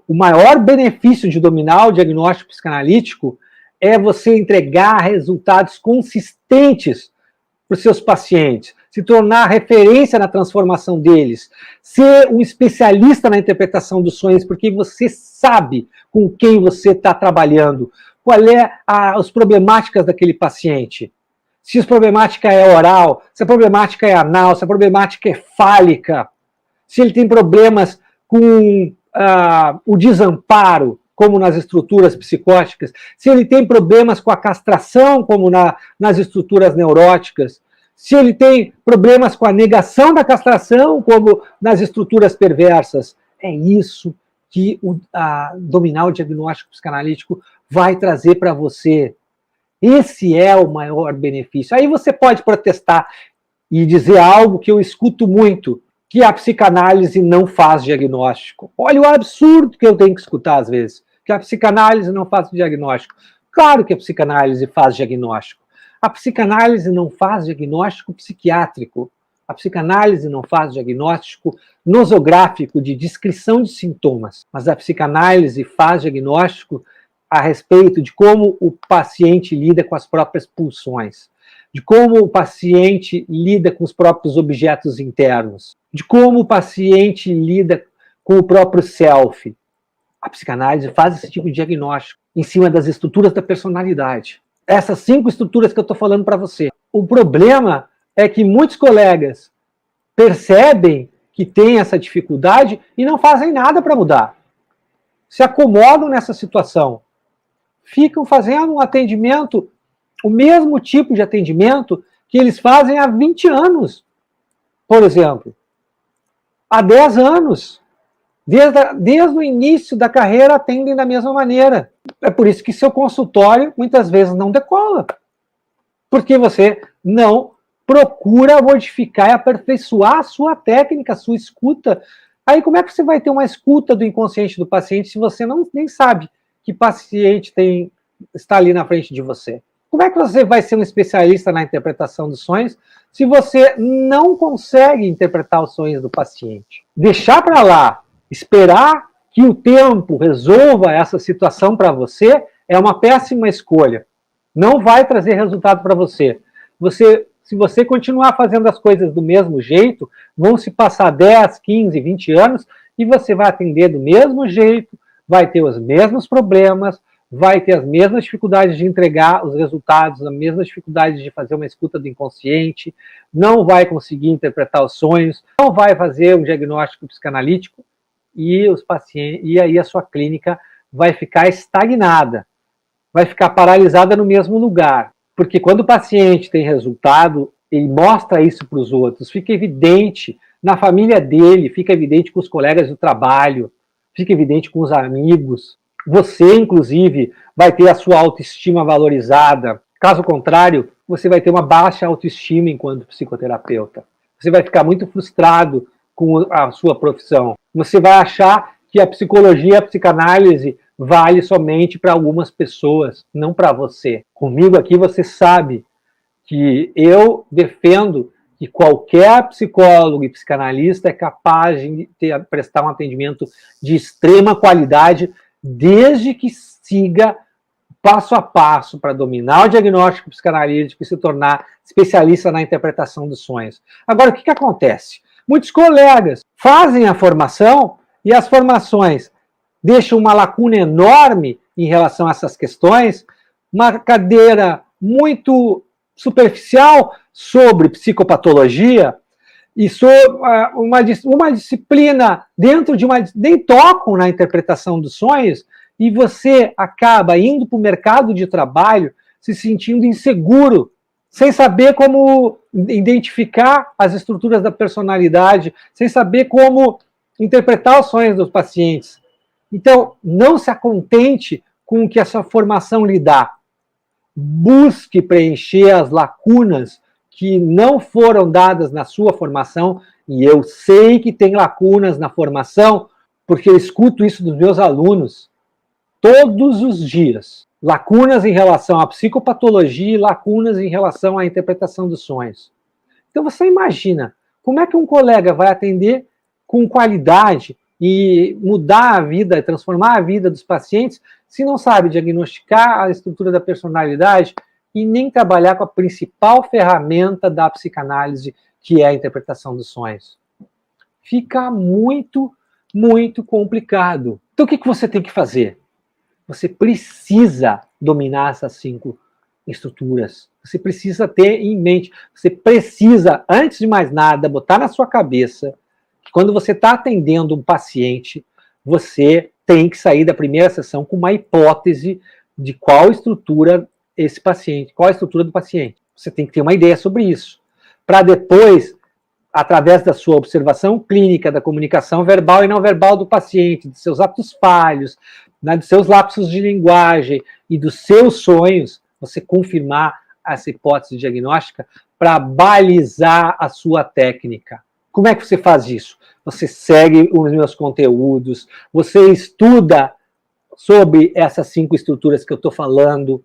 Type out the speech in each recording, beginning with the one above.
o maior benefício de dominar o diagnóstico psicanalítico é você entregar resultados consistentes para os seus pacientes, se tornar referência na transformação deles, ser um especialista na interpretação dos sonhos, porque você sabe com quem você está trabalhando, qual é as problemáticas daquele paciente. Se a problemática é oral, se a problemática é anal, se a problemática é fálica, se ele tem problemas com o desamparo, como nas estruturas psicóticas, se ele tem problemas com a castração, como nas estruturas neuróticas, se ele tem problemas com a negação da castração, como nas estruturas perversas. É isso que dominar o diagnóstico psicanalítico vai trazer para você. Esse é o maior benefício. Aí você pode protestar e dizer algo que eu escuto muito, que a psicanálise não faz diagnóstico. Olha o absurdo que eu tenho que escutar às vezes, que a psicanálise não faz diagnóstico. Claro que a psicanálise faz diagnóstico. A psicanálise não faz diagnóstico psiquiátrico. A psicanálise não faz diagnóstico nosográfico de descrição de sintomas. Mas a psicanálise faz diagnóstico a respeito de como o paciente lida com as próprias pulsões, de como o paciente lida com os próprios objetos internos, de como o paciente lida com o próprio self. A psicanálise faz esse tipo de diagnóstico em cima das estruturas da personalidade. Essas 5 estruturas que eu estou falando para você. O problema é que muitos colegas percebem que tem essa dificuldade e não fazem nada para mudar. Se acomodam nessa situação. Ficam fazendo um atendimento, o mesmo tipo de atendimento que eles fazem há 20 anos, por exemplo. Há 10 anos. Desde o início da carreira atendem da mesma maneira. É por isso que seu consultório muitas vezes não decola. Porque você não procura modificar e aperfeiçoar a sua técnica, a sua escuta. Aí como é que você vai ter uma escuta do inconsciente do paciente se você nem sabe que paciente está ali na frente de você? Como é que você vai ser um especialista na interpretação dos sonhos se você não consegue interpretar os sonhos do paciente? Deixar para lá, esperar que o tempo resolva essa situação para você é uma péssima escolha. Não vai trazer resultado para você. Se você continuar fazendo as coisas do mesmo jeito, vão se passar 10, 15, 20 anos e você vai atender do mesmo jeito, vai ter os mesmos problemas, vai ter as mesmas dificuldades de entregar os resultados, as mesmas dificuldades de fazer uma escuta do inconsciente, não vai conseguir interpretar os sonhos, não vai fazer um diagnóstico psicanalítico e aí a sua clínica vai ficar estagnada, vai ficar paralisada no mesmo lugar. Porque quando o paciente tem resultado, ele mostra isso para os outros, fica evidente na família dele, fica evidente com os colegas do trabalho, fica evidente com os amigos. Você, inclusive, vai ter a sua autoestima valorizada. Caso contrário, você vai ter uma baixa autoestima enquanto psicoterapeuta. Você vai ficar muito frustrado com a sua profissão. Você vai achar que a psicologia, a psicanálise vale somente para algumas pessoas, não para você. Comigo aqui você sabe que eu defendo que qualquer psicólogo e psicanalista é capaz de prestar um atendimento de extrema qualidade, desde que siga passo a passo para dominar o diagnóstico psicanalítico e se tornar especialista na interpretação dos sonhos. Agora, o que acontece? Muitos colegas fazem a formação e as formações deixam uma lacuna enorme em relação a essas questões, uma cadeira muito superficial sobre psicopatologia e sobre uma disciplina dentro de nem tocam na interpretação dos sonhos, e você acaba indo para o mercado de trabalho se sentindo inseguro, sem saber como identificar as estruturas da personalidade, sem saber como interpretar os sonhos dos pacientes. Então, não se acontente com o que essa formação lhe dá. Busque preencher as lacunas que não foram dadas na sua formação, e eu sei que tem lacunas na formação, porque eu escuto isso dos meus alunos todos os dias. Lacunas em relação à psicopatologia e lacunas em relação à interpretação dos sonhos. Então você imagina, como é que um colega vai atender com qualidade e mudar a vida, transformar a vida dos pacientes, se não sabe diagnosticar a estrutura da personalidade e nem trabalhar com a principal ferramenta da psicanálise, que é a interpretação dos sonhos. Fica muito, muito complicado. Então, o que você tem que fazer? Você precisa dominar essas 5 estruturas. Você precisa ter em mente, você precisa, antes de mais nada, botar na sua cabeça que quando você está atendendo um paciente, você tem que sair da primeira sessão com uma hipótese de qual estrutura esse paciente, qual a estrutura do paciente. Você tem que ter uma ideia sobre isso, para depois, através da sua observação clínica, da comunicação verbal e não verbal do paciente, dos seus atos falhos, né, dos seus lapsos de linguagem e dos seus sonhos, você confirmar essa hipótese diagnóstica para balizar a sua técnica. Como é que você faz isso? Você segue os meus conteúdos, você estuda sobre essas 5 estruturas que eu estou falando,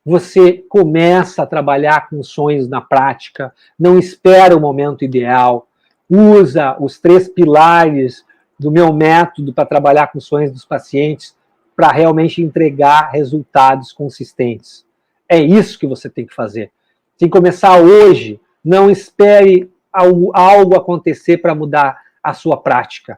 você começa a trabalhar com sonhos na prática, não espera o momento ideal, usa os 3 pilares do meu método para trabalhar com sonhos dos pacientes para realmente entregar resultados consistentes. É isso que você tem que fazer. Tem que começar hoje, não espere algo acontecer para mudar a sua prática.